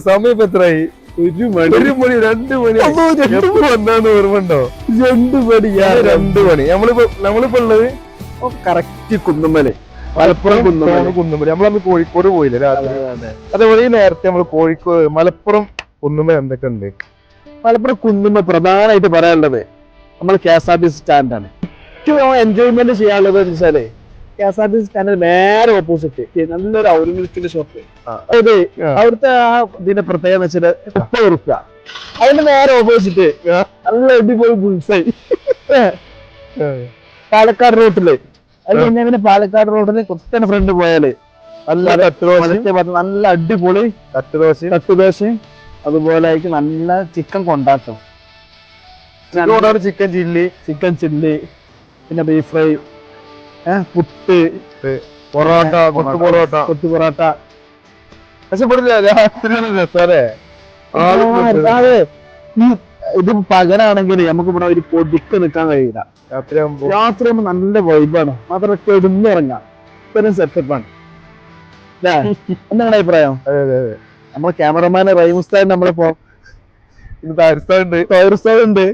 സമയം ഇപ്പൊ എത്രയായി? 1 മണി 2 മണി വന്നാന്ന് ഓർമ്മണ്ടോ? 2 മണി 2 മണി. നമ്മളിപ്പോ ഉള്ളത് കറക്റ്റ് കുന്നുമ്മല്, മലപ്പുറം കുന്നുമ്മല്. നമ്മളന്ന് കോഴിക്കോട് പോയില്ലേ രാത്രി? അതേപോലെ ഈ നേരത്തെ നമ്മള് കോഴിക്കോട് മലപ്പുറം കുന്നുമ്മൽ എന്തൊക്കെ ഉണ്ട്? മലപ്പുറം കുന്നുമ്മ പ്രധാനമായിട്ട് പറയാനുള്ളത് നമ്മൾ KSRTC സ്റ്റാൻഡാണ്. ഏറ്റവും എൻജോയ്മെന്റ് ചെയ്യാനുള്ളത് വെച്ചാല് KSRTC സ്റ്റാൻഡിന് നേരെ ഓപ്പോസിറ്റ് നല്ലൊരു ഔൽ മിൽക്കിന്റെ ഷോപ്പ്. അതായത് അവിടുത്തെ ആ ഇതിന്റെ പ്രത്യേകത എന്ന് വെച്ചാല് 30 റുപ്യ. അതിന്റെ നേരെ ഓപ്പോസിറ്റ് നല്ല അടിപൊളി ബുൾസൈ പാലക്കാട് റൂട്ടില്. അത് കഴിഞ്ഞാൽ പിന്നെ പാലക്കാട് റോഡിന് കുറച്ച് ഫ്രണ്ട് പോയാല് നല്ല അടിപൊളി തട്ടുദോശയും അതുപോലെ നല്ല ചിക്കൻ കൊണ്ടാട്ടം, ചിക്കൻ ചില്ലി, പിന്നെ ബീഫ് ഫ്രൈ, പുട്ട്, കൊത്തു പൊറോട്ട. ഇത് പകലാണെങ്കിൽ നമുക്ക് ഇവിടെ ഒരു പൊടിക്ക് നിൽക്കാൻ കഴിയില്ല. രാത്രി ആകുമ്പോൾ നല്ല വൈബാണ്. മാത്രമല്ല കിടന്നിറങ്ങാം. ഇത്തരം സെറ്റപ്പാണ്. എന്താണ് അഭിപ്രായം? നമ്മളെ ക്യാമറമാൻ റൈമുസ്താൻ നമ്മളിപ്പോ ഉണ്ട്.